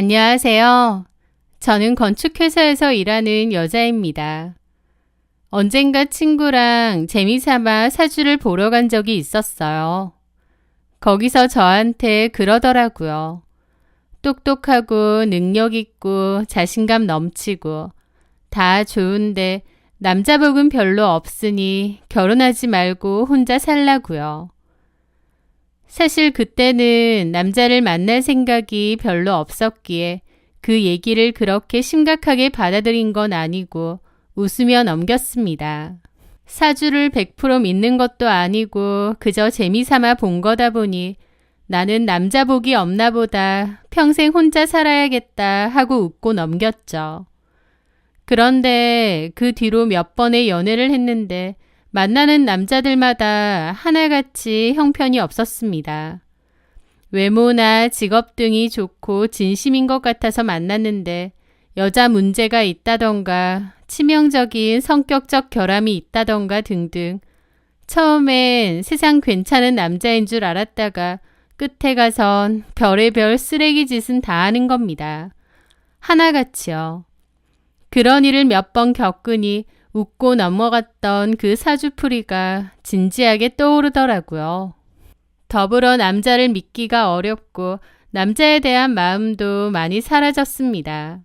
안녕하세요. 저는 건축회사에서 일하는 여자입니다. 언젠가 친구랑 재미삼아 사주를 보러 간 적이 있었어요. 거기서 저한테 그러더라고요. 똑똑하고 능력 있고 자신감 넘치고 다 좋은데 남자 복은 별로 없으니 결혼하지 말고 혼자 살라고요. 사실 그때는 남자를 만날 생각이 별로 없었기에 그 얘기를 그렇게 심각하게 받아들인 건 아니고 웃으며 넘겼습니다. 사주를 100% 믿는 것도 아니고 그저 재미삼아 본 거다 보니 나는 남자 복이 없나 보다 평생 혼자 살아야겠다 하고 웃고 넘겼죠. 그런데 그 뒤로 몇 번의 연애를 했는데 만나는 남자들마다 하나같이 형편이 없었습니다. 외모나 직업 등이 좋고 진심인 것 같아서 만났는데 여자 문제가 있다던가 치명적인 성격적 결함이 있다던가 등등 처음엔 세상 괜찮은 남자인 줄 알았다가 끝에 가선 별의별 쓰레기 짓은 다 하는 겁니다. 하나같이요. 그런 일을 몇 번 겪으니 웃고 넘어갔던 그 사주풀이가 진지하게 떠오르더라고요. 더불어 남자를 믿기가 어렵고 남자에 대한 마음도 많이 사라졌습니다.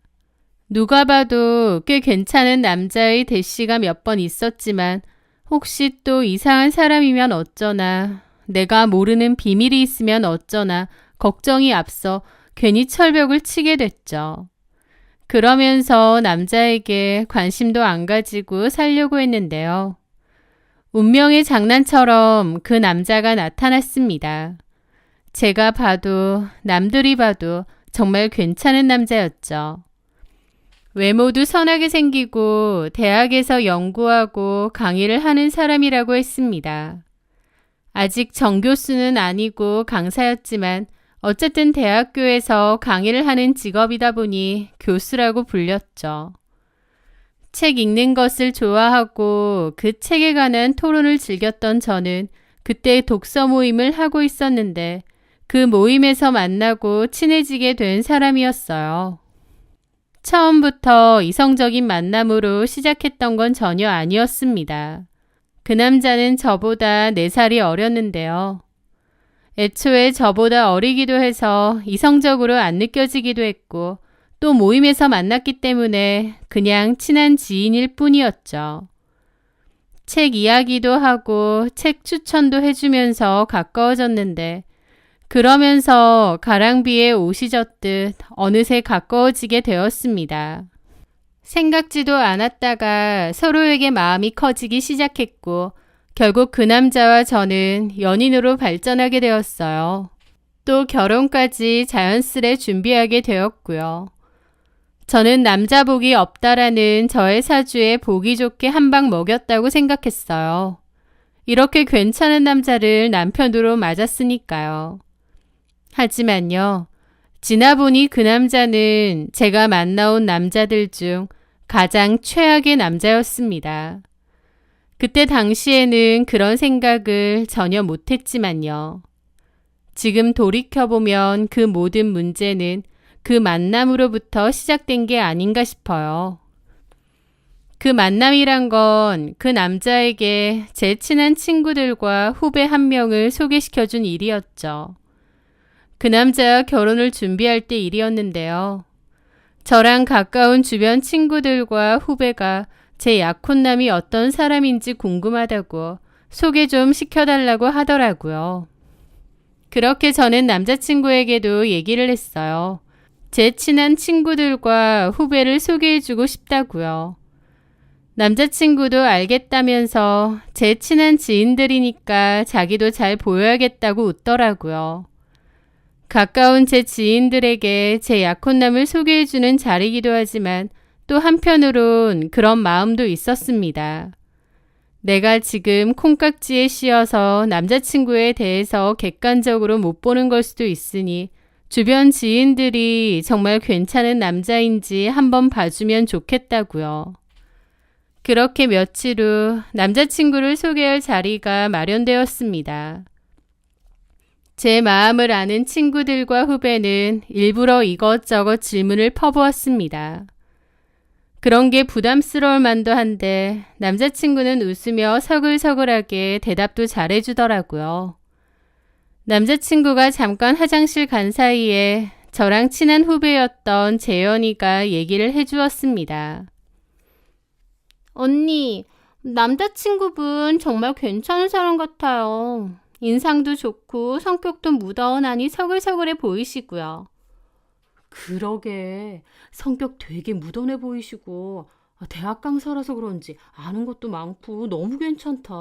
누가 봐도 꽤 괜찮은 남자의 대시가 몇 번 있었지만 혹시 또 이상한 사람이면 어쩌나, 내가 모르는 비밀이 있으면 어쩌나 걱정이 앞서 괜히 철벽을 치게 됐죠. 그러면서 남자에게 관심도 안 가지고 살려고 했는데요. 운명의 장난처럼 그 남자가 나타났습니다. 제가 봐도 남들이 봐도 정말 괜찮은 남자였죠. 외모도 선하게 생기고 대학에서 연구하고 강의를 하는 사람이라고 했습니다. 아직 정교수는 아니고 강사였지만 어쨌든 대학교에서 강의를 하는 직업이다 보니 교수라고 불렸죠. 책 읽는 것을 좋아하고 그 책에 관한 토론을 즐겼던 저는 그때 독서 모임을 하고 있었는데 그 모임에서 만나고 친해지게 된 사람이었어요. 처음부터 이성적인 만남으로 시작했던 건 전혀 아니었습니다. 그 남자는 저보다 4살이 어렸는데요. 애초에 저보다 어리기도 해서 이성적으로 안 느껴지기도 했고 또 모임에서 만났기 때문에 그냥 친한 지인일 뿐이었죠. 책 이야기도 하고 책 추천도 해주면서 가까워졌는데 그러면서 가랑비에 옷이 젖듯 어느새 가까워지게 되었습니다. 생각지도 않았다가 서로에게 마음이 커지기 시작했고 결국 그 남자와 저는 연인으로 발전하게 되었어요. 또 결혼까지 자연스레 준비하게 되었고요. 저는 남자 복이 없다라는 저의 사주에 보기 좋게 한 방 먹였다고 생각했어요. 이렇게 괜찮은 남자를 남편으로 맞았으니까요. 하지만요. 지나보니 그 남자는 제가 만나온 남자들 중 가장 최악의 남자였습니다. 그때 당시에는 그런 생각을 전혀 못했지만요. 지금 돌이켜보면 그 모든 문제는 그 만남으로부터 시작된 게 아닌가 싶어요. 그 만남이란 건 그 남자에게 제 친한 친구들과 후배 한 명을 소개시켜준 일이었죠. 그 남자와 결혼을 준비할 때 일이었는데요. 저랑 가까운 주변 친구들과 후배가 제 약혼남이 어떤 사람인지 궁금하다고 소개 좀 시켜달라고 하더라고요. 그렇게 저는 남자친구에게도 얘기를 했어요. 제 친한 친구들과 후배를 소개해주고 싶다고요. 남자친구도 알겠다면서 제 친한 지인들이니까 자기도 잘 보여야겠다고 웃더라고요. 가까운 제 지인들에게 제 약혼남을 소개해주는 자리이기도 하지만 또 한편으론 그런 마음도 있었습니다. 내가 지금 콩깍지에 씌어서 남자친구에 대해서 객관적으로 못 보는 걸 수도 있으니 주변 지인들이 정말 괜찮은 남자인지 한번 봐주면 좋겠다고요. 그렇게 며칠 후 남자친구를 소개할 자리가 마련되었습니다. 제 마음을 아는 친구들과 후배는 일부러 이것저것 질문을 퍼부었습니다. 그런 게 부담스러울 만도 한데 남자친구는 웃으며 서글서글하게 대답도 잘해주더라고요. 남자친구가 잠깐 화장실 간 사이에 저랑 친한 후배였던 재현이가 얘기를 해주었습니다. 언니, 남자친구분 정말 괜찮은 사람 같아요. 인상도 좋고 성격도 무던하니 서글서글해 보이시고요. 그러게, 성격 되게 무던해 보이시고 대학 강사라서 그런지 아는 것도 많고 너무 괜찮다.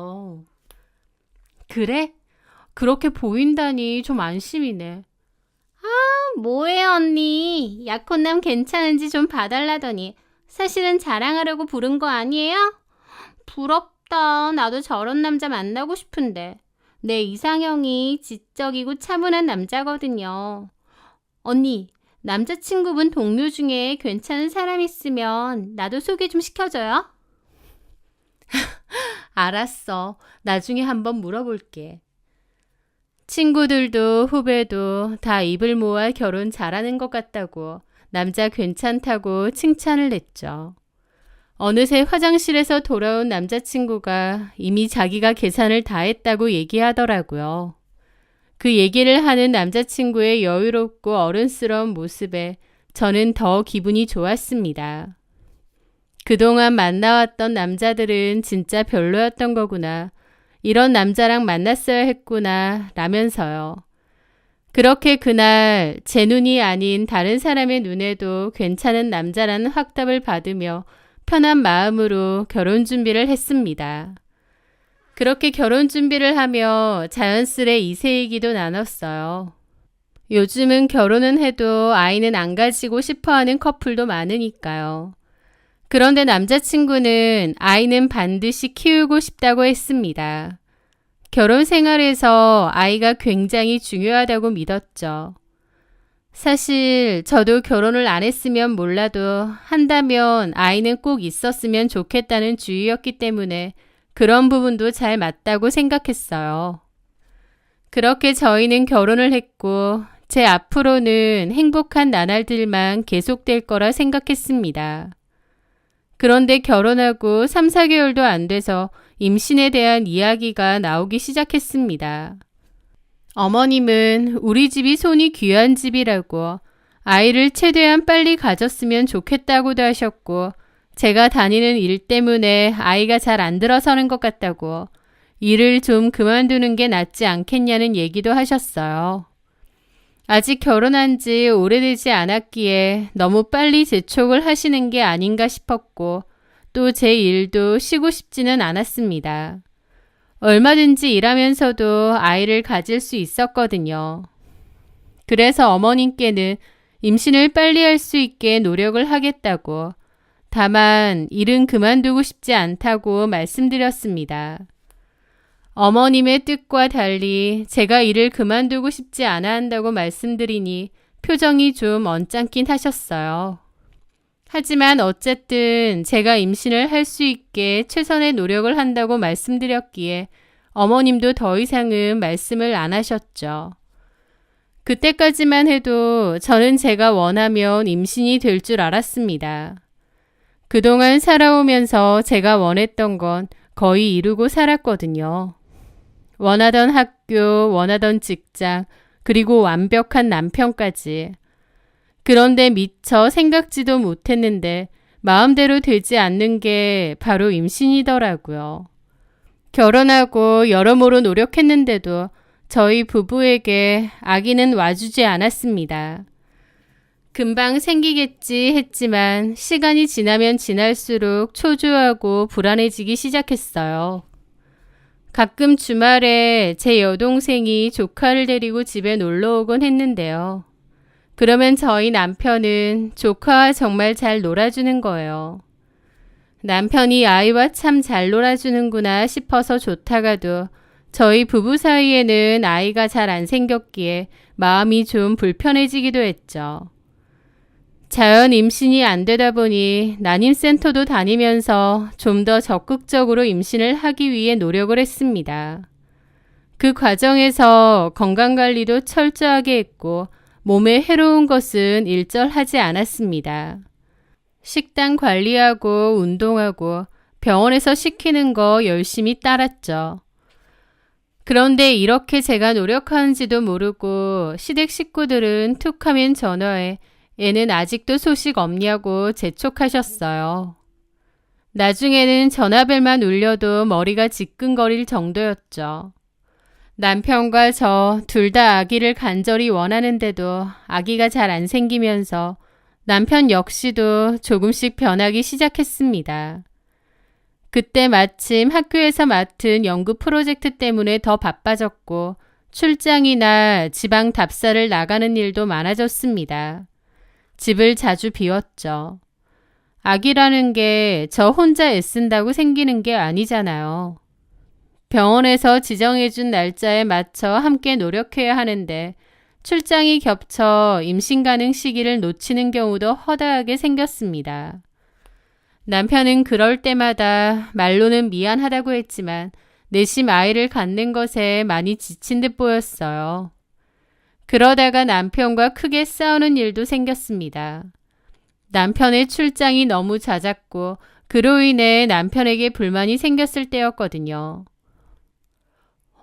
그래? 그렇게 보인다니 좀 안심이네. 뭐예요 언니. 약혼남 괜찮은지 좀 봐달라더니 사실은 자랑하려고 부른 거 아니에요? 부럽다. 나도 저런 남자 만나고 싶은데. 내 이상형이 지적이고 차분한 남자거든요. 언니, 남자친구분 동료 중에 괜찮은 사람 있으면 나도 소개 좀 시켜줘요. 알았어. 나중에 한번 물어볼게. 친구들도 후배도 다 입을 모아 결혼 잘하는 것 같다고 남자 괜찮다고 칭찬을 했죠. 어느새 화장실에서 돌아온 남자친구가 이미 자기가 계산을 다 했다고 얘기하더라고요. 그 얘기를 하는 남자친구의 여유롭고 어른스러운 모습에 저는 더 기분이 좋았습니다. 그동안 만나왔던 남자들은 진짜 별로였던 거구나. 이런 남자랑 만났어야 했구나 라면서요. 그렇게 그날 제 눈이 아닌 다른 사람의 눈에도 괜찮은 남자라는 확답을 받으며 편한 마음으로 결혼 준비를 했습니다. 그렇게 결혼 준비를 하며 자연스레 이세 얘기도 나눴어요. 요즘은 결혼은 해도 아이는 안 가지고 싶어하는 커플도 많으니까요. 그런데 남자친구는 아이는 반드시 키우고 싶다고 했습니다. 결혼 생활에서 아이가 굉장히 중요하다고 믿었죠. 사실 저도 결혼을 안 했으면 몰라도 한다면 아이는 꼭 있었으면 좋겠다는 주의였기 때문에 그런 부분도 잘 맞다고 생각했어요. 그렇게 저희는 결혼을 했고 제 앞으로는 행복한 나날들만 계속될 거라 생각했습니다. 그런데 결혼하고 3, 4개월도 안 돼서 임신에 대한 이야기가 나오기 시작했습니다. 어머님은 우리 집이 손이 귀한 집이라고 아이를 최대한 빨리 가졌으면 좋겠다고도 하셨고 제가 다니는 일 때문에 아이가 잘 안 들어서는 것 같다고 일을 좀 그만두는 게 낫지 않겠냐는 얘기도 하셨어요. 아직 결혼한 지 오래되지 않았기에 너무 빨리 재촉을 하시는 게 아닌가 싶었고 또 제 일도 쉬고 싶지는 않았습니다. 얼마든지 일하면서도 아이를 가질 수 있었거든요. 그래서 어머님께는 임신을 빨리 할 수 있게 노력을 하겠다고 다만 일은 그만두고 싶지 않다고 말씀드렸습니다. 어머님의 뜻과 달리 제가 일을 그만두고 싶지 않아 한다고 말씀드리니 표정이 좀 언짢긴 하셨어요. 하지만 어쨌든 제가 임신을 할 수 있게 최선의 노력을 한다고 말씀드렸기에 어머님도 더 이상은 말씀을 안 하셨죠. 그때까지만 해도 저는 제가 원하면 임신이 될 줄 알았습니다. 그동안 살아오면서 제가 원했던 건 거의 이루고 살았거든요. 원하던 학교, 원하던 직장, 그리고 완벽한 남편까지. 그런데 미처 생각지도 못했는데 마음대로 되지 않는 게 바로 임신이더라고요. 결혼하고 여러모로 노력했는데도 저희 부부에게 아기는 와주지 않았습니다. 금방 생기겠지 했지만 시간이 지나면 지날수록 초조하고 불안해지기 시작했어요. 가끔 주말에 제 여동생이 조카를 데리고 집에 놀러 오곤 했는데요. 그러면 저희 남편은 조카와 정말 잘 놀아주는 거예요. 남편이 아이와 참 잘 놀아주는구나 싶어서 좋다가도 저희 부부 사이에는 아이가 잘 안 생겼기에 마음이 좀 불편해지기도 했죠. 자연 임신이 안 되다 보니 난임센터도 다니면서 좀 더 적극적으로 임신을 하기 위해 노력을 했습니다. 그 과정에서 건강관리도 철저하게 했고 몸에 해로운 것은 일절하지 않았습니다. 식단 관리하고 운동하고 병원에서 시키는 거 열심히 따랐죠. 그런데 이렇게 제가 노력하는지도 모르고 시댁 식구들은 툭하면 전화해 애는 아직도 소식 없냐고 재촉하셨어요. 나중에는 전화벨만 울려도 머리가 지끈거릴 정도였죠. 남편과 저 둘 다 아기를 간절히 원하는데도 아기가 잘 안 생기면서 남편 역시도 조금씩 변하기 시작했습니다. 그때 마침 학교에서 맡은 연구 프로젝트 때문에 더 바빠졌고 출장이나 지방 답사를 나가는 일도 많아졌습니다. 집을 자주 비웠죠. 아기라는 게 저 혼자 애쓴다고 생기는 게 아니잖아요. 병원에서 지정해준 날짜에 맞춰 함께 노력해야 하는데 출장이 겹쳐 임신 가능 시기를 놓치는 경우도 허다하게 생겼습니다. 남편은 그럴 때마다 말로는 미안하다고 했지만 내심 아이를 갖는 것에 많이 지친 듯 보였어요. 그러다가 남편과 크게 싸우는 일도 생겼습니다. 남편의 출장이 너무 잦았고 그로 인해 남편에게 불만이 생겼을 때였거든요.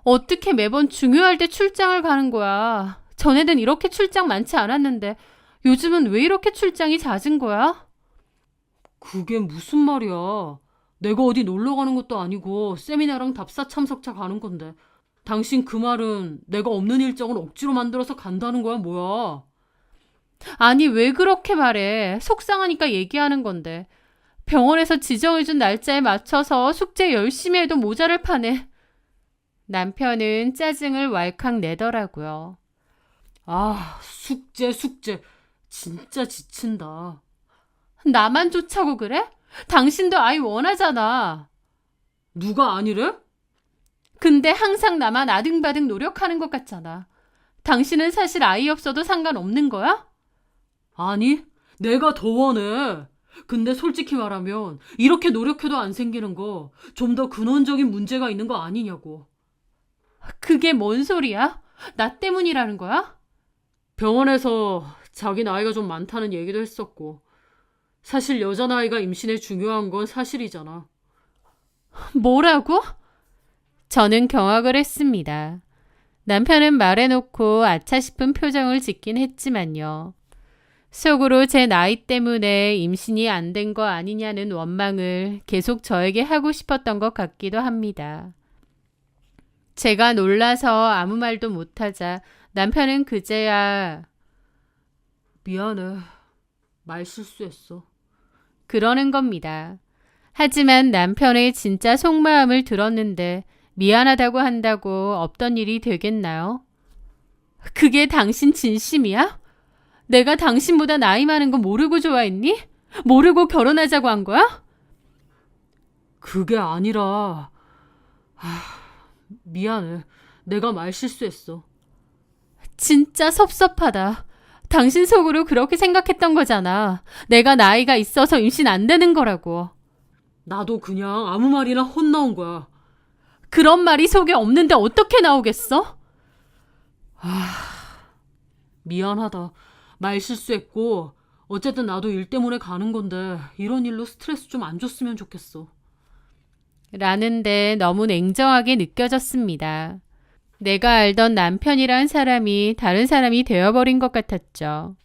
어떻게 매번 중요할 때 출장을 가는 거야? 전에는 이렇게 출장 많지 않았는데 요즘은 왜 이렇게 출장이 잦은 거야? 그게 무슨 말이야. 내가 어디 놀러 가는 것도 아니고 세미나랑 답사 참석차 가는 건데. 당신 그 말은 내가 없는 일정을 억지로 만들어서 간다는 거야, 뭐야? 아니 왜 그렇게 말해? 속상하니까 얘기하는 건데. 병원에서 지정해준 날짜에 맞춰서 숙제 열심히 해도 모자랄 판에. 남편은 짜증을 왈칵 내더라고요. 아, 숙제. 진짜 지친다. 나만 좋자고 그래? 당신도 아이 원하잖아. 누가 아니래? 근데 항상 나만 아등바등 노력하는 것 같잖아. 당신은 사실 아이 없어도 상관없는 거야? 아니, 내가 더 원해. 근데 솔직히 말하면 이렇게 노력해도 안 생기는 거 좀 더 근원적인 문제가 있는 거 아니냐고. 그게 뭔 소리야? 나 때문이라는 거야? 병원에서 자기 나이가 좀 많다는 얘기도 했었고 사실 여자 나이가 임신에 중요한 건 사실이잖아. 뭐라고? 저는 경악을 했습니다. 남편은 말해놓고 아차 싶은 표정을 짓긴 했지만요. 속으로 제 나이 때문에 임신이 안 된 거 아니냐는 원망을 계속 저에게 하고 싶었던 것 같기도 합니다. 제가 놀라서 아무 말도 못하자 남편은 그제야 미안해. 말 실수했어. 그러는 겁니다. 하지만 남편의 진짜 속마음을 들었는데 미안하다고 한다고 없던 일이 되겠나요? 그게 당신 진심이야? 내가 당신보다 나이 많은 거 모르고 좋아했니? 모르고 결혼하자고 한 거야? 그게 아니라 미안해. 내가 말 실수했어. 진짜 섭섭하다. 당신 속으로 그렇게 생각했던 거잖아. 내가 나이가 있어서 임신 안 되는 거라고. 나도 그냥 아무 말이나 혼나온 거야. 그런 말이 속에 없는데 어떻게 나오겠어? 미안하다. 말 실수했고 어쨌든 나도 일 때문에 가는 건데 이런 일로 스트레스 좀 안 줬으면 좋겠어. 라는데 너무 냉정하게 느껴졌습니다. 내가 알던 남편이란 사람이 다른 사람이 되어버린 것 같았죠.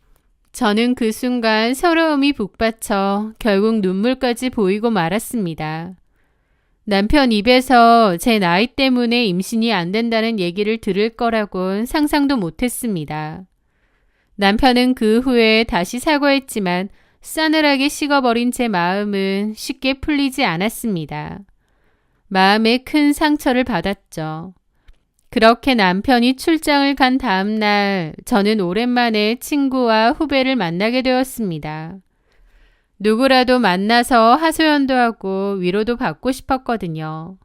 저는 그 순간 서러움이 북받쳐 결국 눈물까지 보이고 말았습니다. 남편 입에서 제 나이 때문에 임신이 안 된다는 얘기를 들을 거라곤 상상도 못했습니다. 남편은 그 후에 다시 사과했지만 싸늘하게 식어버린 제 마음은 쉽게 풀리지 않았습니다. 마음에 큰 상처를 받았죠. 그렇게 남편이 출장을 간 다음 날 저는 오랜만에 친구와 후배를 만나게 되었습니다. 누구라도 만나서 하소연도 하고 위로도 받고 싶었거든요.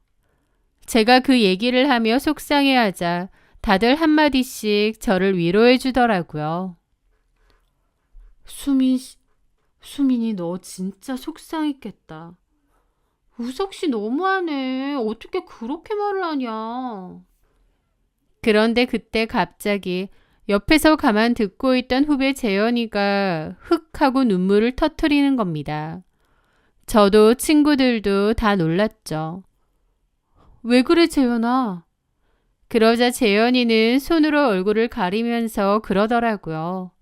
제가 그 얘기를 하며 속상해하자 다들 한마디씩 저를 위로해 주더라고요. 수민이 너 진짜 속상했겠다. 우석 씨 너무하네. 어떻게 그렇게 말을 하냐. 그런데 그때 갑자기 옆에서 가만 듣고 있던 후배 재현이가 흑 하고 눈물을 터트리는 겁니다. 저도 친구들도 다 놀랐죠. 왜 그래, 재현아? 그러자 재현이는 손으로 얼굴을 가리면서 그러더라고요.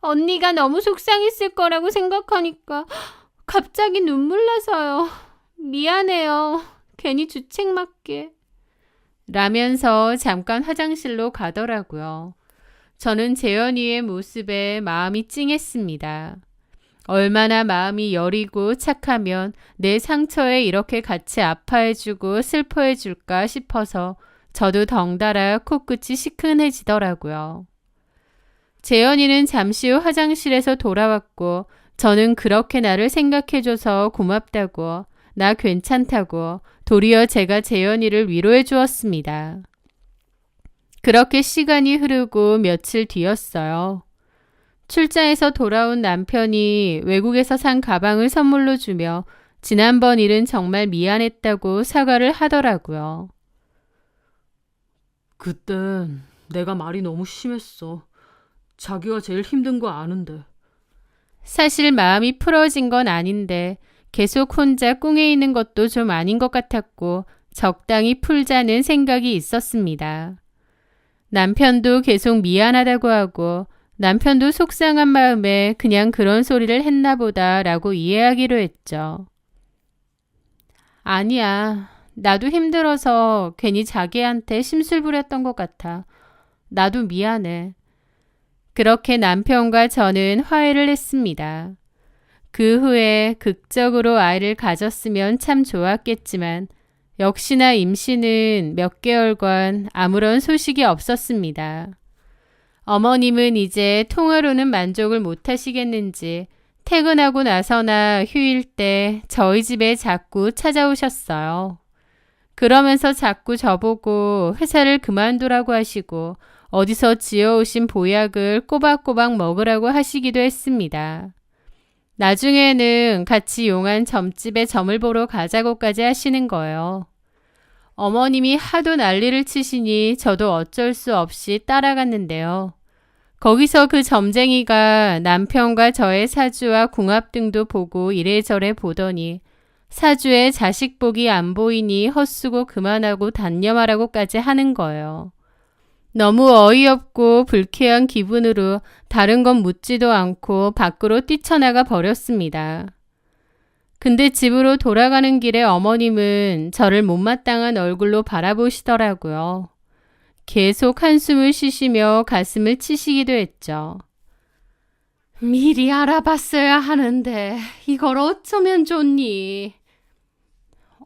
언니가 너무 속상했을 거라고 생각하니까 갑자기 눈물 나서요. 미안해요. 괜히 주책 맞게. 라면서 잠깐 화장실로 가더라고요. 저는 재현이의 모습에 마음이 찡했습니다. 얼마나 마음이 여리고 착하면 내 상처에 이렇게 같이 아파해주고 슬퍼해줄까 싶어서 저도 덩달아 코끝이 시큰해지더라고요. 재현이는 잠시 후 화장실에서 돌아왔고 저는 그렇게 나를 생각해줘서 고맙다고, 나 괜찮다고 도리어 제가 재현이를 위로해 주었습니다. 그렇게 시간이 흐르고 며칠 뒤였어요. 출장에서 돌아온 남편이 외국에서 산 가방을 선물로 주며 지난번 일은 정말 미안했다고 사과를 하더라고요. 그땐 내가 말이 너무 심했어. 자기가 제일 힘든 거 아는데. 사실 마음이 풀어진 건 아닌데 계속 혼자 꿍해 있는 것도 좀 아닌 것 같았고 적당히 풀자는 생각이 있었습니다. 남편도 계속 미안하다고 하고 남편도 속상한 마음에 그냥 그런 소리를 했나 보다라고 이해하기로 했죠. 아니야. 나도 힘들어서 괜히 자기한테 심술 부렸던 것 같아. 나도 미안해. 그렇게 남편과 저는 화해를 했습니다. 그 후에 극적으로 아이를 가졌으면 참 좋았겠지만 역시나 임신은 몇 개월간 아무런 소식이 없었습니다. 어머님은 이제 통화로는 만족을 못 하시겠는지 퇴근하고 나서나 휴일 때 저희 집에 자꾸 찾아오셨어요. 그러면서 자꾸 저보고 회사를 그만두라고 하시고 어디서 지어오신 보약을 꼬박꼬박 먹으라고 하시기도 했습니다. 나중에는 같이 용한 점집에 점을 보러 가자고까지 하시는 거예요. 어머님이 하도 난리를 치시니 저도 어쩔 수 없이 따라갔는데요. 거기서 그 점쟁이가 남편과 저의 사주와 궁합 등도 보고 이래저래 보더니 사주에 자식 복이 안 보이니 헛수고 그만하고 단념하라고까지 하는 거예요. 너무 어이없고 불쾌한 기분으로 다른 건 묻지도 않고 밖으로 뛰쳐나가 버렸습니다. 근데 집으로 돌아가는 길에 어머님은 저를 못마땅한 얼굴로 바라보시더라고요. 계속 한숨을 쉬시며 가슴을 치시기도 했죠. 미리 알아봤어야 하는데 이걸 어쩌면 좋니?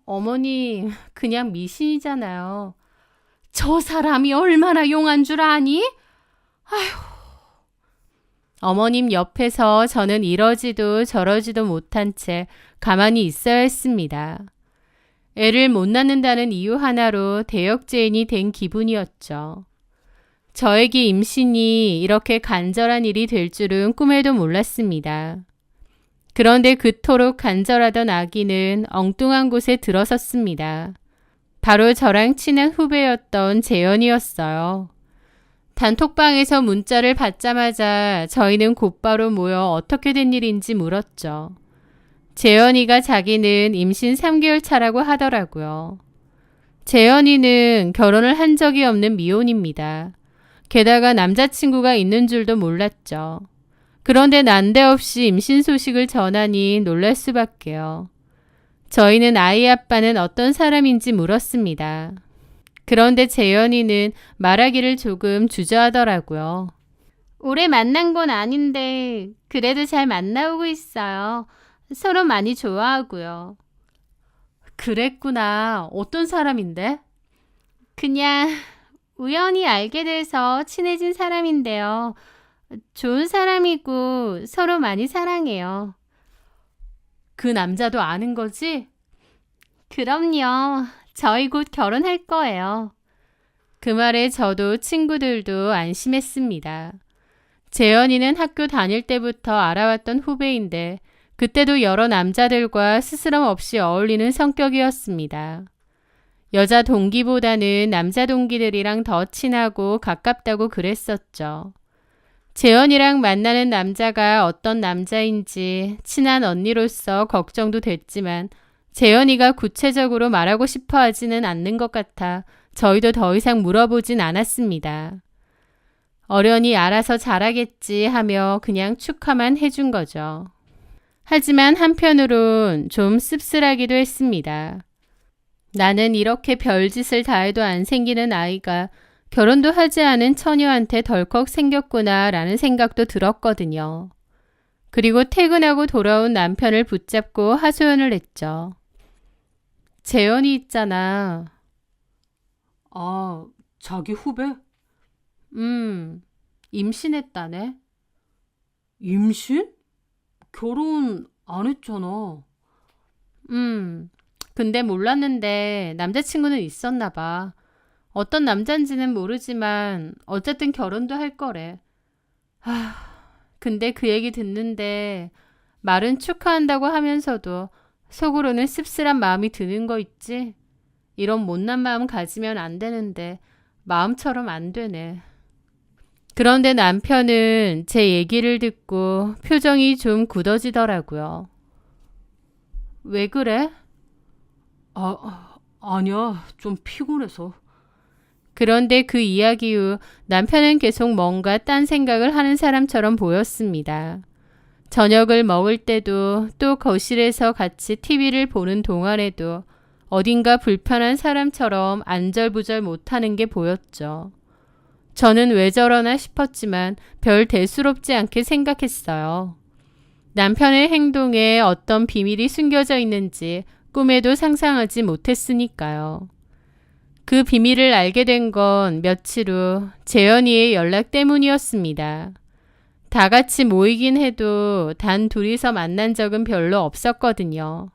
어머니, 그냥 미신이잖아요. 저 사람이 얼마나 용한 줄 아니? 아휴. 어머님 옆에서 저는 이러지도 저러지도 못한 채 가만히 있어야 했습니다. 애를 못 낳는다는 이유 하나로 대역죄인이 된 기분이었죠. 저에게 임신이 이렇게 간절한 일이 될 줄은 꿈에도 몰랐습니다. 그런데 그토록 간절하던 아기는 엉뚱한 곳에 들어섰습니다. 바로 저랑 친한 후배였던 재현이었어요. 단톡방에서 문자를 받자마자 저희는 곧바로 모여 어떻게 된 일인지 물었죠. 재현이가 자기는 임신 3개월 차라고 하더라고요. 재현이는 결혼을 한 적이 없는 미혼입니다. 게다가 남자친구가 있는 줄도 몰랐죠. 그런데 난데없이 임신 소식을 전하니 놀랄 수밖에요. 저희는 아이 아빠는 어떤 사람인지 물었습니다. 그런데 재현이는 말하기를 조금 주저하더라고요. 오래 만난 건 아닌데 그래도 잘 만나오고 있어요. 서로 많이 좋아하고요. 그랬구나. 어떤 사람인데? 그냥 우연히 알게 돼서 친해진 사람인데요. 좋은 사람이고 서로 많이 사랑해요. 그 남자도 아는 거지? 그럼요. 저희 곧 결혼할 거예요. 그 말에 저도 친구들도 안심했습니다. 재현이는 학교 다닐 때부터 알아왔던 후배인데 그때도 여러 남자들과 스스럼 없이 어울리는 성격이었습니다. 여자 동기보다는 남자 동기들이랑 더 친하고 가깝다고 그랬었죠. 재현이랑 만나는 남자가 어떤 남자인지 친한 언니로서 걱정도 됐지만 재현이가 구체적으로 말하고 싶어 하지는 않는 것 같아 저희도 더 이상 물어보진 않았습니다. 어련히 알아서 잘하겠지 하며 그냥 축하만 해준 거죠. 하지만 한편으론 좀 씁쓸하기도 했습니다. 나는 이렇게 별짓을 다 해도 안 생기는 아이가 결혼도 하지 않은 처녀한테 덜컥 생겼구나 라는 생각도 들었거든요. 그리고 퇴근하고 돌아온 남편을 붙잡고 하소연을 했죠. 재현이 있잖아. 아, 자기 후배? 임신했다네. 임신? 결혼 안 했잖아. 근데 몰랐는데 남자친구는 있었나 봐. 어떤 남잔지는 모르지만 어쨌든 결혼도 할 거래. 근데 그 얘기 듣는데 말은 축하한다고 하면서도 속으로는 씁쓸한 마음이 드는 거 있지? 이런 못난 마음 가지면 안 되는데 마음처럼 안 되네. 그런데 남편은 제 얘기를 듣고 표정이 좀 굳어지더라고요. 왜 그래? 아니야. 좀 피곤해서. 그런데 그 이야기 후 남편은 계속 뭔가 딴 생각을 하는 사람처럼 보였습니다. 저녁을 먹을 때도 또 거실에서 같이 TV를 보는 동안에도 어딘가 불편한 사람처럼 안절부절 못하는 게 보였죠. 저는 왜 저러나 싶었지만 별 대수롭지 않게 생각했어요. 남편의 행동에 어떤 비밀이 숨겨져 있는지 꿈에도 상상하지 못했으니까요. 그 비밀을 알게 된 건 며칠 후 재현이의 연락 때문이었습니다. 다 같이 모이긴 해도 단 둘이서 만난 적은 별로 없었거든요.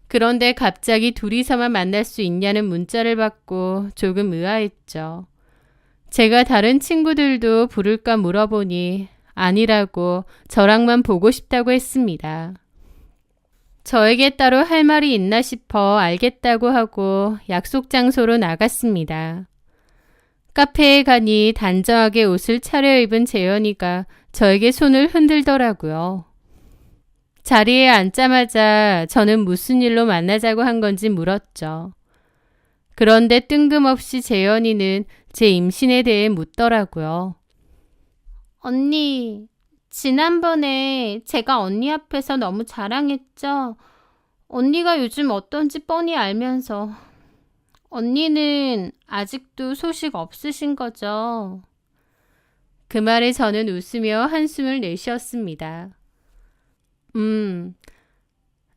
그런데 갑자기 둘이서만 만날 수 있냐는 문자를 받고 조금 의아했죠. 제가 다른 친구들도 부를까 물어보니 아니라고 저랑만 보고 싶다고 했습니다. 저에게 따로 할 말이 있나 싶어 알겠다고 하고 약속 장소로 나갔습니다. 카페에 가니 단정하게 옷을 차려입은 재현이가 저에게 손을 흔들더라고요. 자리에 앉자마자 저는 무슨 일로 만나자고 한 건지 물었죠. 그런데 뜬금없이 재현이는 제 임신에 대해 묻더라고요. 언니, 지난번에 제가 언니 앞에서 너무 자랑했죠? 언니가 요즘 어떤지 뻔히 알면서 언니는 아직도 소식 없으신 거죠? 그 말에 저는 웃으며 한숨을 내쉬었습니다.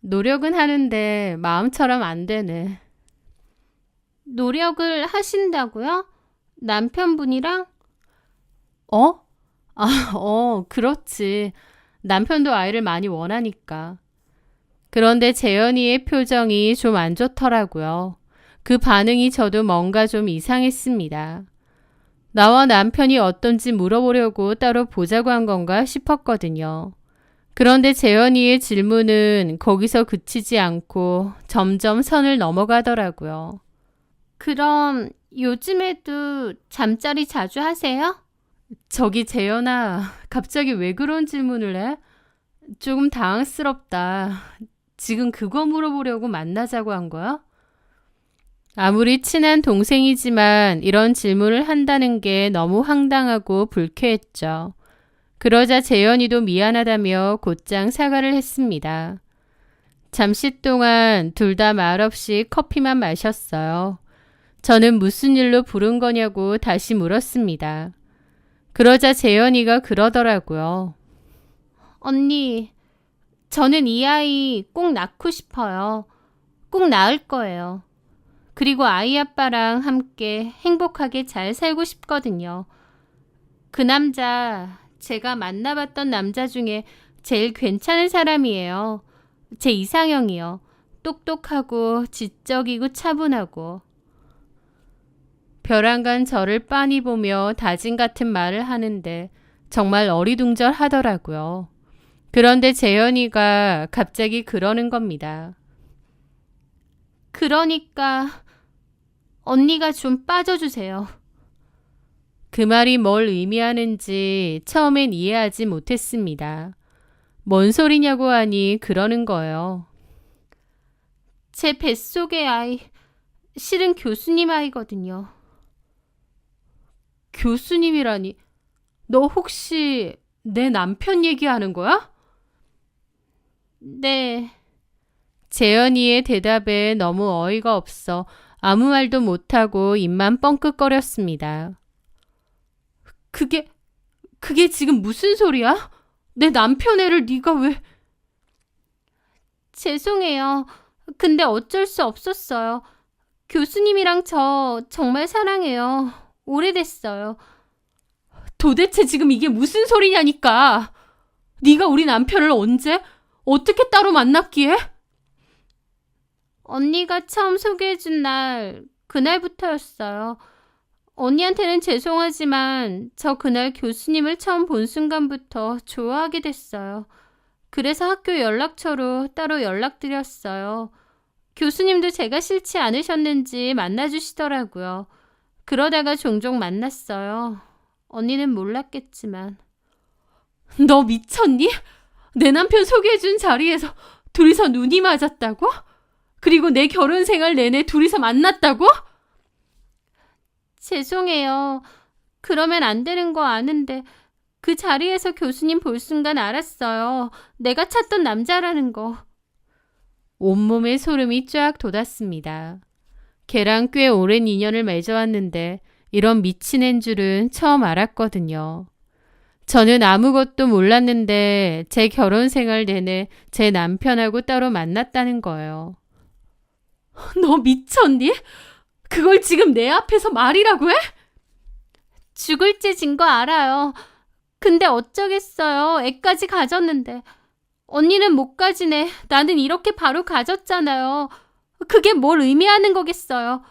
노력은 하는데 마음처럼 안 되네. 노력을 하신다고요? 남편분이랑? 그렇지. 남편도 아이를 많이 원하니까. 그런데 재현이의 표정이 좀 안 좋더라고요. 그 반응이 저도 뭔가 좀 이상했습니다. 나와 남편이 어떤지 물어보려고 따로 보자고 한 건가 싶었거든요. 그런데 재현이의 질문은 거기서 그치지 않고 점점 선을 넘어가더라고요. 그럼 요즘에도 잠자리 자주 하세요? 저기 재현아, 갑자기 왜 그런 질문을 해? 조금 당황스럽다. 지금 그거 물어보려고 만나자고 한 거야? 아무리 친한 동생이지만 이런 질문을 한다는 게 너무 황당하고 불쾌했죠. 그러자 재현이도 미안하다며 곧장 사과를 했습니다. 잠시 동안 둘 다 말없이 커피만 마셨어요. 저는 무슨 일로 부른 거냐고 다시 물었습니다. 그러자 재현이가 그러더라고요. 언니, 저는 이 아이 꼭 낳고 싶어요. 꼭 낳을 거예요. 그리고 아이 아빠랑 함께 행복하게 잘 살고 싶거든요. 그 남자, 제가 만나봤던 남자 중에 제일 괜찮은 사람이에요. 제 이상형이요. 똑똑하고 지적이고 차분하고. 벼랑간 저를 빤히 보며 다짐 같은 말을 하는데 정말 어리둥절하더라고요. 그런데 재현이가 갑자기 그러는 겁니다. 그러니까 언니가 좀 빠져주세요. 그 말이 뭘 의미하는지 처음엔 이해하지 못했습니다. 뭔 소리냐고 하니 그러는 거예요. 제 뱃속의 아이, 실은 교수님 아이거든요. 교수님이라니, 너 혹시 내 남편 얘기하는 거야? 네, 재현이의 대답에 너무 어이가 없어 아무 말도 못하고 입만 뻥끗거렸습니다. 그게 지금 무슨 소리야? 내 남편 애를 네가 왜... 죄송해요. 근데 어쩔 수 없었어요. 교수님이랑 저 정말 사랑해요. 오래됐어요. 도대체 지금 이게 무슨 소리냐니까. 네가 우리 남편을 언제, 어떻게 따로 만났기에? 언니가 처음 소개해준 날, 그날부터였어요. 언니한테는 죄송하지만 저 그날 교수님을 처음 본 순간부터 좋아하게 됐어요. 그래서 학교 연락처로 따로 연락드렸어요. 교수님도 제가 싫지 않으셨는지 만나주시더라고요. 그러다가 종종 만났어요. 언니는 몰랐겠지만. 너 미쳤니? 내 남편 소개해준 자리에서 둘이서 눈이 맞았다고? 그리고 내 결혼 생활 내내 둘이서 만났다고? 죄송해요. 그러면 안 되는 거 아는데 그 자리에서 교수님 볼 순간 알았어요. 내가 찾던 남자라는 거. 온몸에 소름이 쫙 돋았습니다. 걔랑 꽤 오랜 인연을 맺어왔는데 이런 미친 앤 줄은 처음 알았거든요. 저는 아무것도 몰랐는데 제 결혼 생활 내내 제 남편하고 따로 만났다는 거예요. 너 미쳤니? 그걸 지금 내 앞에서 말이라고 해? 죽을 죄 진 거 알아요. 근데 어쩌겠어요. 애까지 가졌는데. 언니는 못 가지네. 나는 이렇게 바로 가졌잖아요. 그게 뭘 의미하는 거겠어요.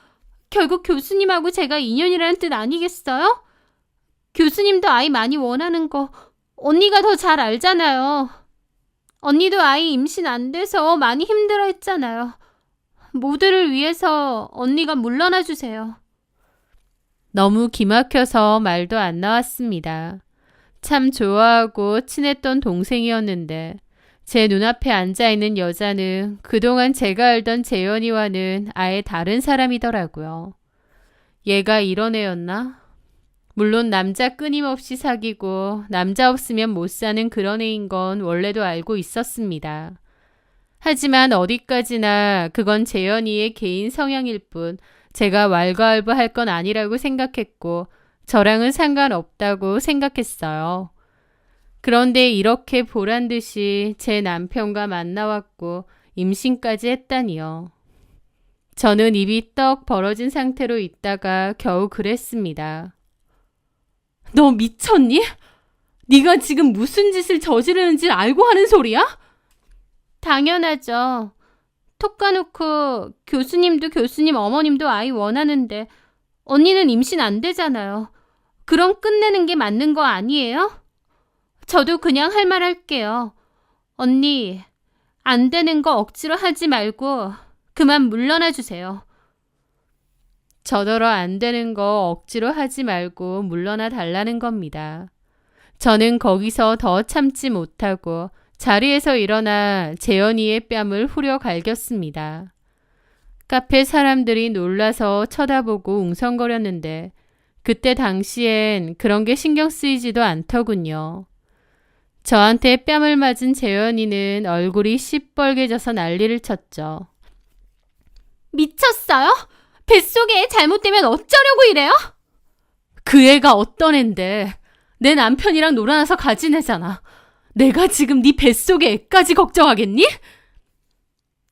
결국 교수님하고 제가 인연이라는 뜻 아니겠어요? 교수님도 아이 많이 원하는 거 언니가 더 잘 알잖아요. 언니도 아이 임신 안 돼서 많이 힘들어 했잖아요. 모두를 위해서 언니가 물러나 주세요. 너무 기막혀서 말도 안 나왔습니다. 참 좋아하고 친했던 동생이었는데 제 눈앞에 앉아있는 여자는 그동안 제가 알던 재현이와는 아예 다른 사람이더라고요. 얘가 이런 애였나? 물론 남자 끊임없이 사귀고 남자 없으면 못 사는 그런 애인 건 원래도 알고 있었습니다. 하지만 어디까지나 그건 재현이의 개인 성향일 뿐 제가 왈가왈부할 건 아니라고 생각했고 저랑은 상관없다고 생각했어요. 그런데 이렇게 보란 듯이 제 남편과 만나왔고 임신까지 했다니요. 저는 입이 떡 벌어진 상태로 있다가 겨우 그랬습니다. 너 미쳤니? 네가 지금 무슨 짓을 저지르는지 알고 하는 소리야? 당연하죠. 톡 까놓고 교수님도 교수님 어머님도 아이 원하는데 언니는 임신 안 되잖아요. 그럼 끝내는 게 맞는 거 아니에요? 저도 그냥 할 말 할게요. 언니, 안 되는 거 억지로 하지 말고 그만 물러나 주세요. 저더러 안 되는 거 억지로 하지 말고 물러나 달라는 겁니다. 저는 거기서 더 참지 못하고 자리에서 일어나 재현이의 뺨을 후려 갈겼습니다. 카페 사람들이 놀라서 쳐다보고 웅성거렸는데 그때 당시엔 그런 게 신경 쓰이지도 않더군요. 저한테 뺨을 맞은 재현이는 얼굴이 시뻘개져서 난리를 쳤죠. 미쳤어요? 뱃속에 애 잘못되면 어쩌려고 이래요? 그 애가 어떤 앤데 내 남편이랑 놀아나서 가진 애잖아. 내가 지금 네 뱃속에 애까지 걱정하겠니?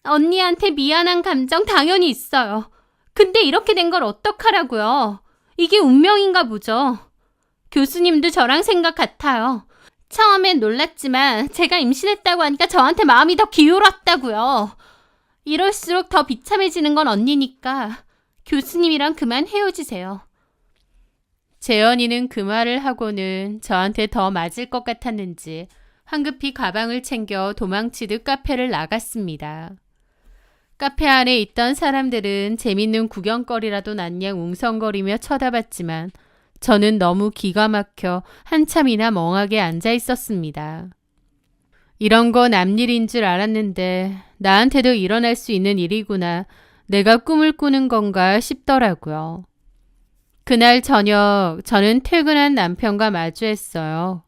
언니한테 미안한 감정 당연히 있어요. 근데 이렇게 된 걸 어떡하라고요? 이게 운명인가 보죠. 교수님도 저랑 생각 같아요. 처음엔 놀랐지만 제가 임신했다고 하니까 저한테 마음이 더 기울었다고요. 이럴수록 더 비참해지는 건 언니니까 교수님이랑 그만 헤어지세요. 재현이는 그 말을 하고는 저한테 더 맞을 것 같았는지 황급히 가방을 챙겨 도망치듯 카페를 나갔습니다. 카페 안에 있던 사람들은 재밌는 구경거리라도 낫냐 웅성거리며 쳐다봤지만 저는 너무 기가 막혀 한참이나 멍하게 앉아 있었습니다. 이런 거 남일인 줄 알았는데 나한테도 일어날 수 있는 일이구나. 내가 꿈을 꾸는 건가 싶더라고요. 그날 저녁 저는 퇴근한 남편과 마주했어요.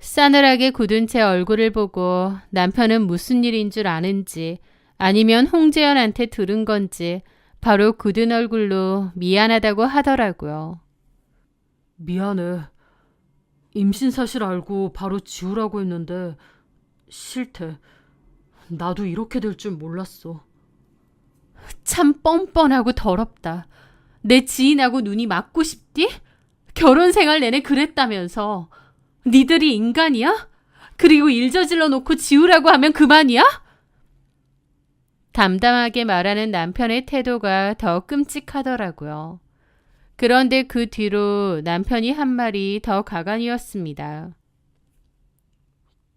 싸늘하게 굳은 제 얼굴을 보고 남편은 무슨 일인 줄 아는지 아니면 홍재현한테 들은 건지 바로 굳은 얼굴로 미안하다고 하더라고요. 미안해. 임신 사실 알고 바로 지우라고 했는데 싫대. 나도 이렇게 될 줄 몰랐어. 참 뻔뻔하고 더럽다. 내 지인하고 눈이 맞고 싶디? 결혼 생활 내내 그랬다면서. 니들이 인간이야? 그리고 일 저질러 놓고 지우라고 하면 그만이야? 담담하게 말하는 남편의 태도가 더 끔찍하더라고요. 그런데 그 뒤로 남편이 한 말이 더 가관이었습니다.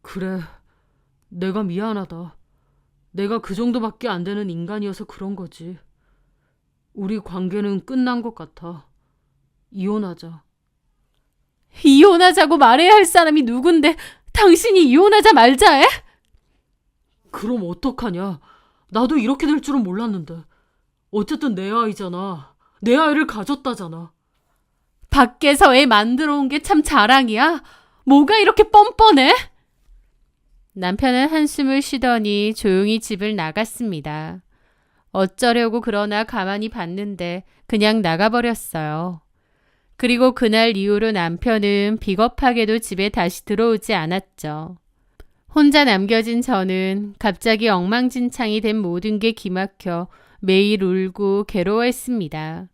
그래, 내가 미안하다. 내가 그 정도밖에 안 되는 인간이어서 그런 거지. 우리 관계는 끝난 것 같아. 이혼하자. 이혼하자고 말해야 할 사람이 누군데 당신이 이혼하자 말자 해? 그럼 어떡하냐. 나도 이렇게 될 줄은 몰랐는데. 어쨌든 내 아이잖아. 내 아이를 가졌다잖아. 밖에서 애 만들어 온 게 참 자랑이야? 뭐가 이렇게 뻔뻔해? 남편은 한숨을 쉬더니 조용히 집을 나갔습니다. 어쩌려고 그러나 가만히 봤는데 그냥 나가버렸어요. 그리고 그날 이후로 남편은 비겁하게도 집에 다시 들어오지 않았죠. 혼자 남겨진 저는 갑자기 엉망진창이 된 모든 게 기막혀 매일 울고 괴로워했습니다.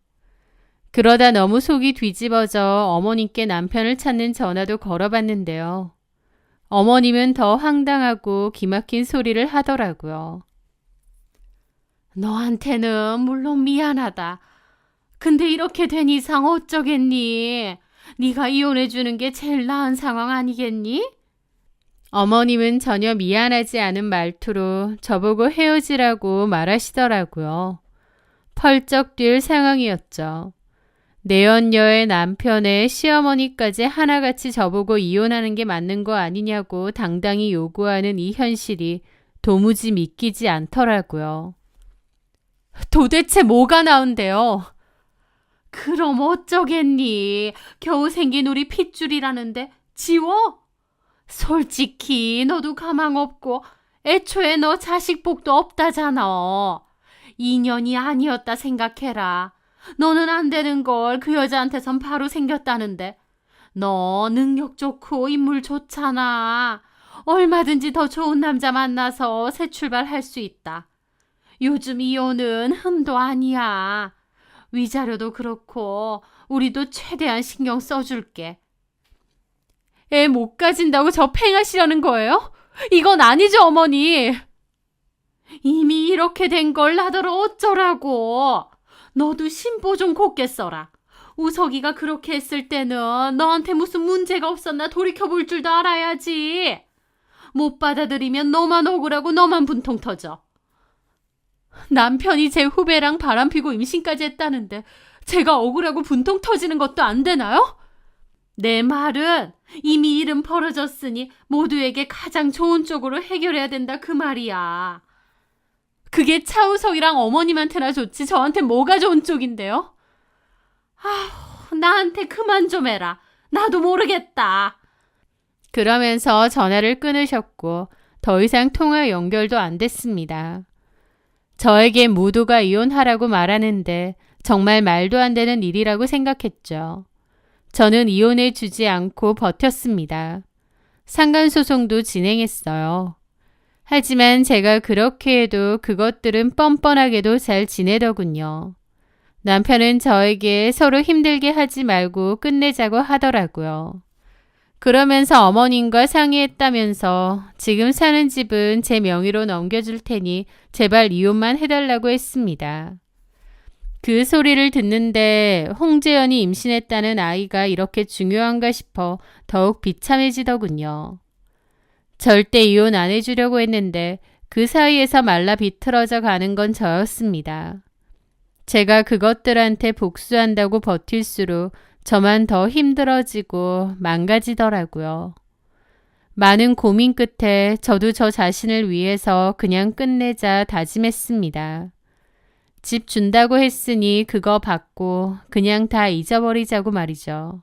그러다 너무 속이 뒤집어져 어머님께 남편을 찾는 전화도 걸어봤는데요. 어머님은 더 황당하고 기막힌 소리를 하더라고요. 너한테는 물론 미안하다. 근데 이렇게 된 이상 어쩌겠니? 네가 이혼해주는 게 제일 나은 상황 아니겠니? 어머님은 전혀 미안하지 않은 말투로 저보고 헤어지라고 말하시더라고요. 펄쩍 뛸 상황이었죠. 내연녀의 남편의 시어머니까지 하나같이 저보고 이혼하는 게 맞는 거 아니냐고 당당히 요구하는 이 현실이 도무지 믿기지 않더라고요. 도대체 뭐가 나은데요? 그럼 어쩌겠니? 겨우 생긴 우리 핏줄이라는데 지워? 솔직히 너도 가망 없고 애초에 너 자식복도 없다잖아. 인연이 아니었다 생각해라. 너는 안 되는 걸 그 여자한테선 바로 생겼다는데 너 능력 좋고 인물 좋잖아. 얼마든지 더 좋은 남자 만나서 새 출발할 수 있다. 요즘 이혼은 흠도 아니야. 위자료도 그렇고 우리도 최대한 신경 써줄게. 애 못 가진다고 저 팽하시려는 거예요? 이건 아니죠, 어머니. 이미 이렇게 된 걸 나더러 어쩌라고. 너도 신보 좀 곱게 써라. 우석이가 그렇게 했을 때는 너한테 무슨 문제가 없었나 돌이켜볼 줄도 알아야지. 못 받아들이면 너만 억울하고 너만 분통 터져. 남편이 제 후배랑 바람피고 임신까지 했다는데 제가 억울하고 분통 터지는 것도 안 되나요? 내 말은 이미 일은 벌어졌으니 모두에게 가장 좋은 쪽으로 해결해야 된다 그 말이야. 그게 차우석이랑 어머님한테나 좋지 저한테 뭐가 좋은 쪽인데요? 아휴, 나한테 그만 좀 해라. 나도 모르겠다. 그러면서 전화를 끊으셨고 더 이상 통화 연결도 안 됐습니다. 저에게 모두가 이혼하라고 말하는데 정말 말도 안 되는 일이라고 생각했죠. 저는 이혼해 주지 않고 버텼습니다. 상간소송도 진행했어요. 하지만 제가 그렇게 해도 그것들은 뻔뻔하게도 잘 지내더군요. 남편은 저에게 서로 힘들게 하지 말고 끝내자고 하더라고요. 그러면서 어머님과 상의했다면서 지금 사는 집은 제 명의로 넘겨줄 테니 제발 이혼만 해달라고 했습니다. 그 소리를 듣는데 홍재현이 임신했다는 아이가 이렇게 중요한가 싶어 더욱 비참해지더군요. 절대 이혼 안 해주려고 했는데 그 사이에서 말라 비틀어져 가는 건 저였습니다. 제가 그것들한테 복수한다고 버틸수록 저만 더 힘들어지고 망가지더라고요. 많은 고민 끝에 저도 저 자신을 위해서 그냥 끝내자 다짐했습니다. 집 준다고 했으니 그거 받고 그냥 다 잊어버리자고 말이죠.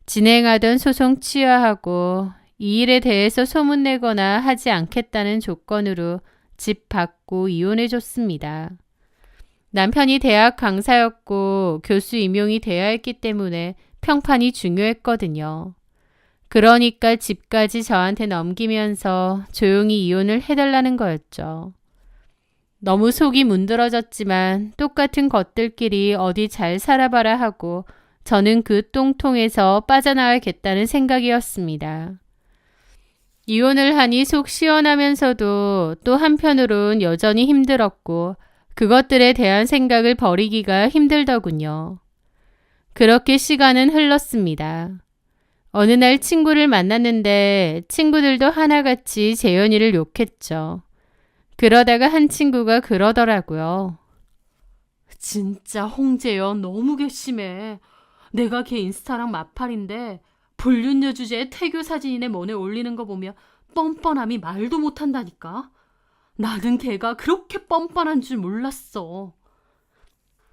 진행하던 소송 취하하고 이 일에 대해서 소문내거나 하지 않겠다는 조건으로 집 받고 이혼해줬습니다. 남편이 대학 강사였고 교수 임용이 돼야 했기 때문에 평판이 중요했거든요. 그러니까 집까지 저한테 넘기면서 조용히 이혼을 해달라는 거였죠. 너무 속이 문드러졌지만 똑같은 것들끼리 어디 잘 살아봐라 하고 저는 그 똥통에서 빠져나와야겠다는 생각이었습니다. 이혼을 하니 속 시원하면서도 또 한편으론 여전히 힘들었고 그것들에 대한 생각을 버리기가 힘들더군요. 그렇게 시간은 흘렀습니다. 어느 날 친구를 만났는데 친구들도 하나같이 재현이를 욕했죠. 그러다가 한 친구가 그러더라고요. 진짜 홍재현 너무 괘씸해. 내가 걔 인스타랑 마팔인데 불륜녀 주제에 태교 사진이네 뭐네 올리는 거 보면 뻔뻔함이 말도 못한다니까. 나는 걔가 그렇게 뻔뻔한 줄 몰랐어.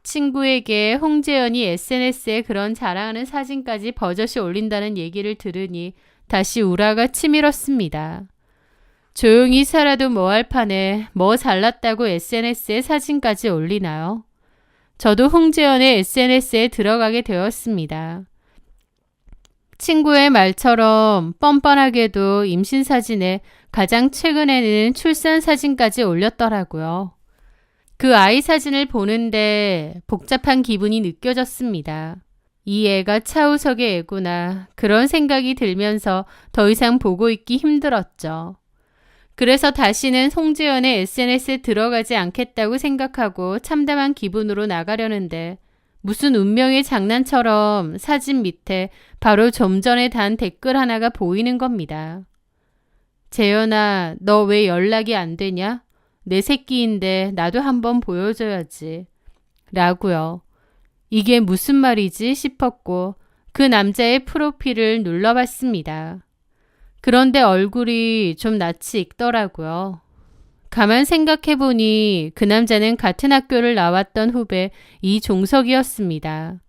친구에게 홍재현이 SNS에 그런 자랑하는 사진까지 버젓이 올린다는 얘기를 들으니 다시 우라가 치밀었습니다. 조용히 살아도 뭐할 판에 뭐 잘났다고 SNS에 사진까지 올리나요? 저도 홍재현의 SNS에 들어가게 되었습니다. 친구의 말처럼 뻔뻔하게도 임신 사진에 가장 최근에는 출산 사진까지 올렸더라고요. 그 아이 사진을 보는데 복잡한 기분이 느껴졌습니다. 이 애가 차우석의 애구나 그런 생각이 들면서 더 이상 보고 있기 힘들었죠. 그래서 다시는 홍재현의 SNS에 들어가지 않겠다고 생각하고 참담한 기분으로 나가려는데 무슨 운명의 장난처럼 사진 밑에 바로 좀 전에 단 댓글 하나가 보이는 겁니다. 재현아, 너 왜 연락이 안 되냐? 내 새끼인데 나도 한번 보여줘야지. 라고요. 이게 무슨 말이지 싶었고 그 남자의 프로필을 눌러봤습니다. 그런데 얼굴이 좀 낯이 익더라고요. 가만 생각해보니 그 남자는 같은 학교를 나왔던 후배 이종석이었습니다.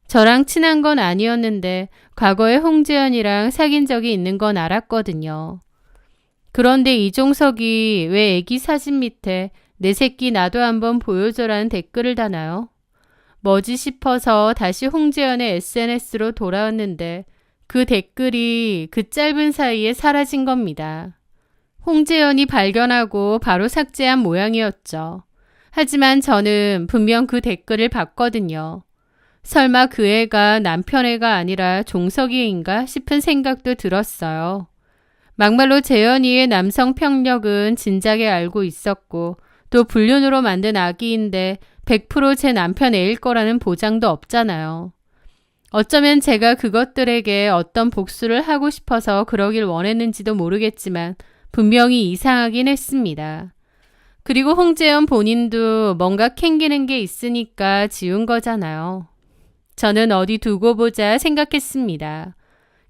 저랑 친한 건 아니었는데 과거에 홍재현이랑 사귄 적이 있는 건 알았거든요. 그런데 이종석이 왜 애기 사진 밑에 내 새끼 나도 한번 보여줘라는 댓글을 다나요? 뭐지 싶어서 다시 홍재현의 SNS로 돌아왔는데 그 댓글이 그 짧은 사이에 사라진 겁니다. 홍재현이 발견하고 바로 삭제한 모양이었죠. 하지만 저는 분명 그 댓글을 봤거든요. 설마 그 애가 남편 애가 아니라 종석이 애인가 싶은 생각도 들었어요. 막말로 재현이의 남성 평력은 진작에 알고 있었고 또 불륜으로 만든 아기인데 100%제 남편 애일 거라는 보장도 없잖아요. 어쩌면 제가 그것들에게 어떤 복수를 하고 싶어서 그러길 원했는지도 모르겠지만 분명히 이상하긴 했습니다. 그리고 홍재현 본인도 뭔가 캥기는 게 있으니까 지운 거잖아요. 저는 어디 두고 보자 생각했습니다.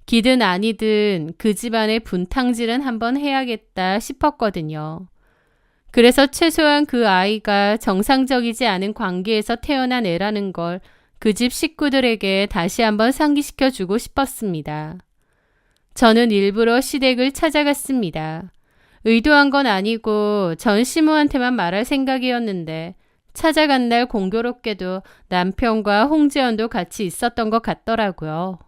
기든 아니든 그 집안의 분탕질은 한번 해야겠다 싶었거든요. 그래서 최소한 그 아이가 정상적이지 않은 관계에서 태어난 애라는 걸 그 집 식구들에게 다시 한번 상기시켜 주고 싶었습니다. 저는 일부러 시댁을 찾아갔습니다. 의도한 건 아니고 전 시모한테만 말할 생각이었는데 찾아간 날 공교롭게도 남편과 홍재현도 같이 있었던 것 같더라고요.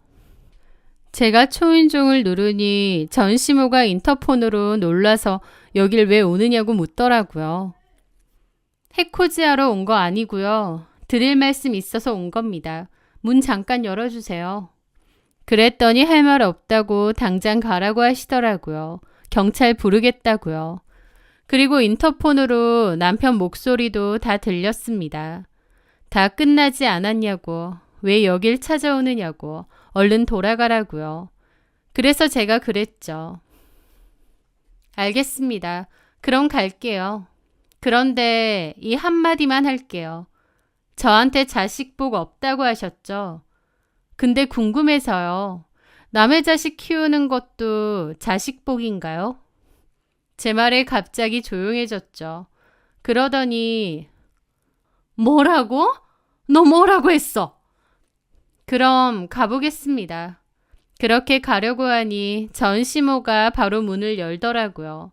제가 초인종을 누르니 전 시모가 인터폰으로 놀라서 여길 왜 오느냐고 묻더라고요. 해코지하러 온 거 아니고요. 드릴 말씀 있어서 온 겁니다. 문 잠깐 열어주세요. 그랬더니 할 말 없다고 당장 가라고 하시더라고요. 경찰 부르겠다고요. 그리고 인터폰으로 남편 목소리도 다 들렸습니다. 다 끝나지 않았냐고, 왜 여길 찾아오느냐고, 얼른 돌아가라고요. 그래서 제가 그랬죠. 알겠습니다. 그럼 갈게요. 그런데 이 한마디만 할게요. 저한테 자식복 없다고 하셨죠? 근데 궁금해서요. 남의 자식 키우는 것도 자식복인가요? 제 말에 갑자기 조용해졌죠. 그러더니 뭐라고? 너 뭐라고 했어? 그럼 가보겠습니다. 그렇게 가려고 하니 전시모가 바로 문을 열더라고요.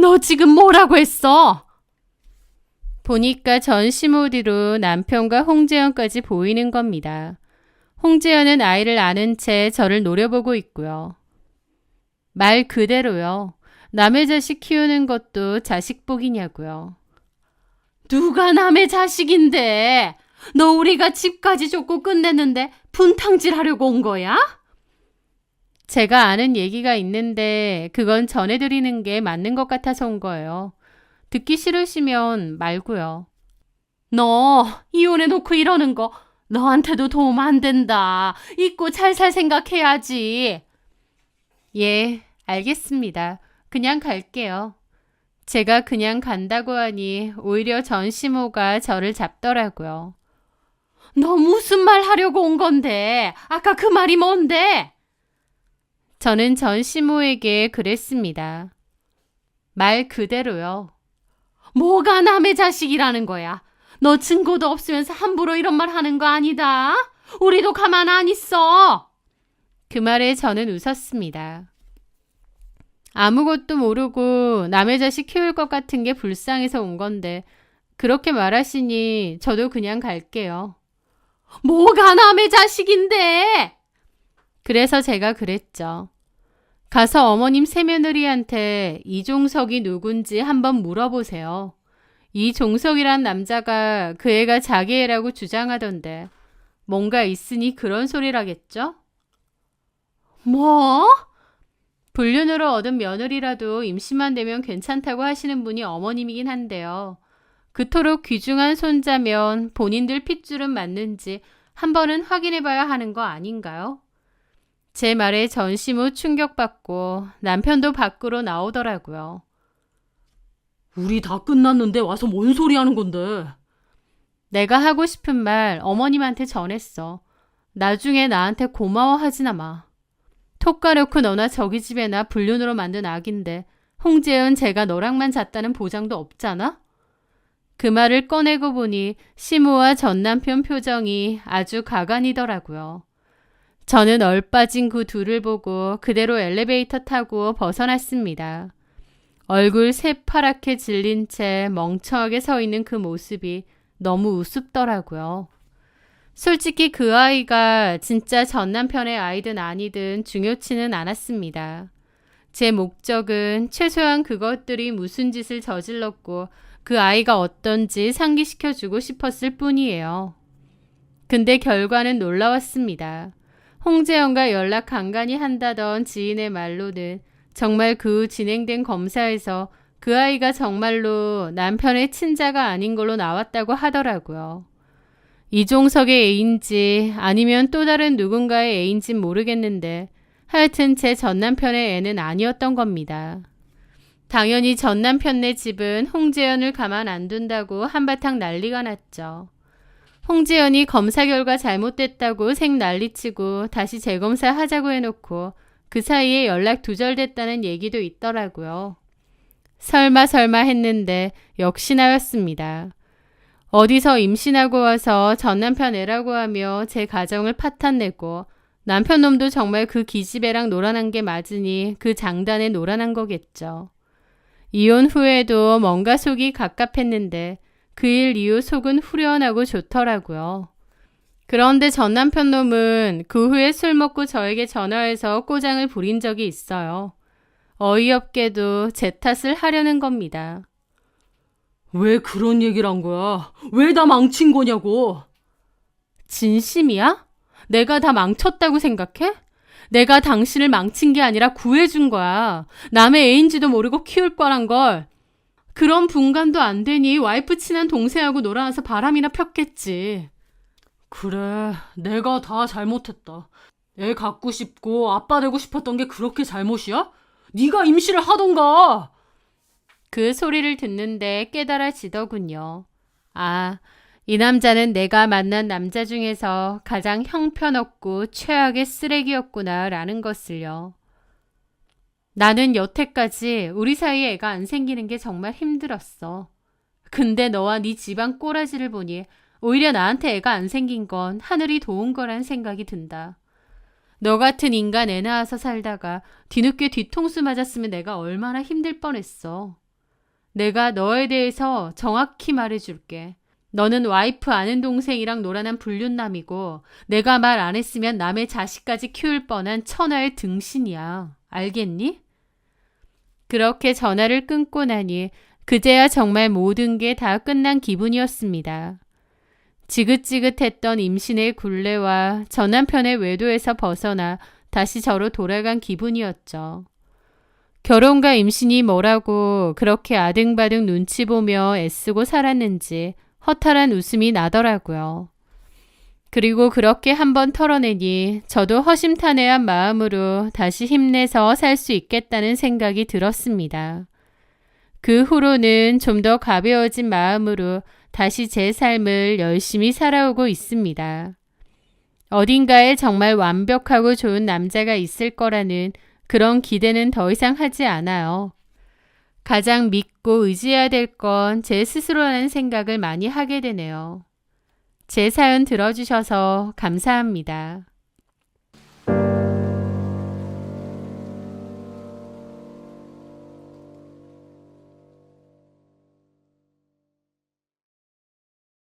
너 지금 뭐라고 했어? 보니까 전시모 뒤로 남편과 홍재현까지 보이는 겁니다. 홍재현은 아이를 안은 채 저를 노려보고 있고요. 말 그대로요. 남의 자식 키우는 것도 자식복이냐고요. 누가 남의 자식인데? 너 우리가 집까지 줬고 끝냈는데 분탕질 하려고 온 거야? 제가 아는 얘기가 있는데 그건 전해드리는 게 맞는 것 같아서 온 거예요. 듣기 싫으시면 말고요. 너 이혼해놓고 이러는 거 너한테도 도움 안 된다. 잊고 잘 살 생각해야지. 예, 알겠습니다. 그냥 갈게요. 제가 그냥 간다고 하니 오히려 전시모가 저를 잡더라고요. 너 무슨 말 하려고 온 건데? 아까 그 말이 뭔데? 저는 전시모에게 그랬습니다. 말 그대로요. 뭐가 남의 자식이라는 거야? 너 증거도 없으면서 함부로 이런 말 하는 거 아니다. 우리도 가만 안 있어. 그 말에 저는 웃었습니다. 아무것도 모르고 남의 자식 키울 것 같은 게 불쌍해서 온 건데 그렇게 말하시니 저도 그냥 갈게요. 뭐가 남의 자식인데? 그래서 제가 그랬죠. 가서 어머님 새며느리한테 이종석이 누군지 한번 물어보세요. 이종석이란 남자가 그 애가 자기 애라고 주장하던데 뭔가 있으니 그런 소리라겠죠? 뭐? 불륜으로 얻은 며느리라도 임신만 되면 괜찮다고 하시는 분이 어머님이긴 한데요. 그토록 귀중한 손자면 본인들 핏줄은 맞는지 한 번은 확인해봐야 하는 거 아닌가요? 제 말에 전시모 충격받고 남편도 밖으로 나오더라고요. 우리 다 끝났는데 와서 뭔 소리 하는 건데? 내가 하고 싶은 말 어머님한테 전했어. 나중에 나한테 고마워하지나 마. 톡 까놓고 너나 저기 집에나 불륜으로 만든 악인데 홍재은 제가 너랑만 잤다는 보장도 없잖아? 그 말을 꺼내고 보니 시모와 전 남편 표정이 아주 가관이더라고요. 저는 얼빠진 그 둘을 보고 그대로 엘리베이터 타고 벗어났습니다. 얼굴 새파랗게 질린 채 멍청하게 서 있는 그 모습이 너무 우습더라고요. 솔직히 그 아이가 진짜 전 남편의 아이든 아니든 중요치는 않았습니다. 제 목적은 최소한 그것들이 무슨 짓을 저질렀고 그 아이가 어떤지 상기시켜주고 싶었을 뿐이에요. 근데 결과는 놀라웠습니다. 홍재영과 연락 간간히 한다던 지인의 말로는 정말 그 후 진행된 검사에서 그 아이가 정말로 남편의 친자가 아닌 걸로 나왔다고 하더라고요. 이종석의 애인지 아니면 또 다른 누군가의 애인진 모르겠는데 하여튼 제 전남편의 애는 아니었던 겁니다. 당연히 전남편네 집은 홍재현을 가만 안 둔다고 한바탕 난리가 났죠. 홍재현이 검사 결과 잘못됐다고 생 난리치고 다시 재검사 하자고 해놓고 그 사이에 연락 두절됐다는 얘기도 있더라고요. 설마 했는데 역시나였습니다. 어디서 임신하고 와서 전남편 애라고 하며 제 가정을 파탄내고 남편 놈도 정말 그 기집애랑 놀아난 게 맞으니 그 장단에 놀아난 거겠죠. 이혼 후에도 뭔가 속이 갑갑했는데 그 일 이후 속은 후련하고 좋더라고요. 그런데 전 남편 놈은 그 후에 술 먹고 저에게 전화해서 꼬장을 부린 적이 있어요. 어이없게도 제 탓을 하려는 겁니다. 왜 그런 얘기를 한 거야? 왜 다 망친 거냐고? 진심이야? 내가 다 망쳤다고 생각해? 내가 당신을 망친 게 아니라 구해준 거야. 남의 애인지도 모르고 키울 거란 걸. 그런 분간도 안 되니 와이프 친한 동생하고 놀아나서 바람이나 폈겠지. 그래, 내가 다 잘못했다. 애 갖고 싶고 아빠 되고 싶었던 게 그렇게 잘못이야? 네가 임신을 하던가. 그 소리를 듣는데 깨달아지더군요. 아, 이 남자는 내가 만난 남자 중에서 가장 형편없고 최악의 쓰레기였구나 라는 것을요. 나는 여태까지 우리 사이에 애가 안 생기는 게 정말 힘들었어. 근데 너와 네 집안 꼬라지를 보니 오히려 나한테 애가 안 생긴 건 하늘이 도운 거란 생각이 든다. 너 같은 인간 애 낳아서 살다가 뒤늦게 뒤통수 맞았으면 내가 얼마나 힘들 뻔했어. 내가 너에 대해서 정확히 말해줄게. 너는 와이프 아는 동생이랑 놀아난 불륜남이고 내가 말 안 했으면 남의 자식까지 키울 뻔한 천하의 등신이야. 알겠니? 그렇게 전화를 끊고 나니 그제야 정말 모든 게 다 끝난 기분이었습니다. 지긋지긋했던 임신의 굴레와 전 남편의 외도에서 벗어나 다시 저로 돌아간 기분이었죠. 결혼과 임신이 뭐라고 그렇게 아등바등 눈치 보며 애쓰고 살았는지 허탈한 웃음이 나더라고요. 그리고 그렇게 한번 털어내니 저도 허심탄회한 마음으로 다시 힘내서 살 수 있겠다는 생각이 들었습니다. 그 후로는 좀 더 가벼워진 마음으로 다시 제 삶을 열심히 살아오고 있습니다. 어딘가에 정말 완벽하고 좋은 남자가 있을 거라는 그런 기대는 더 이상 하지 않아요. 가장 믿고 의지해야 될 건 제 스스로라는 생각을 많이 하게 되네요. 제 사연 들어주셔서 감사합니다.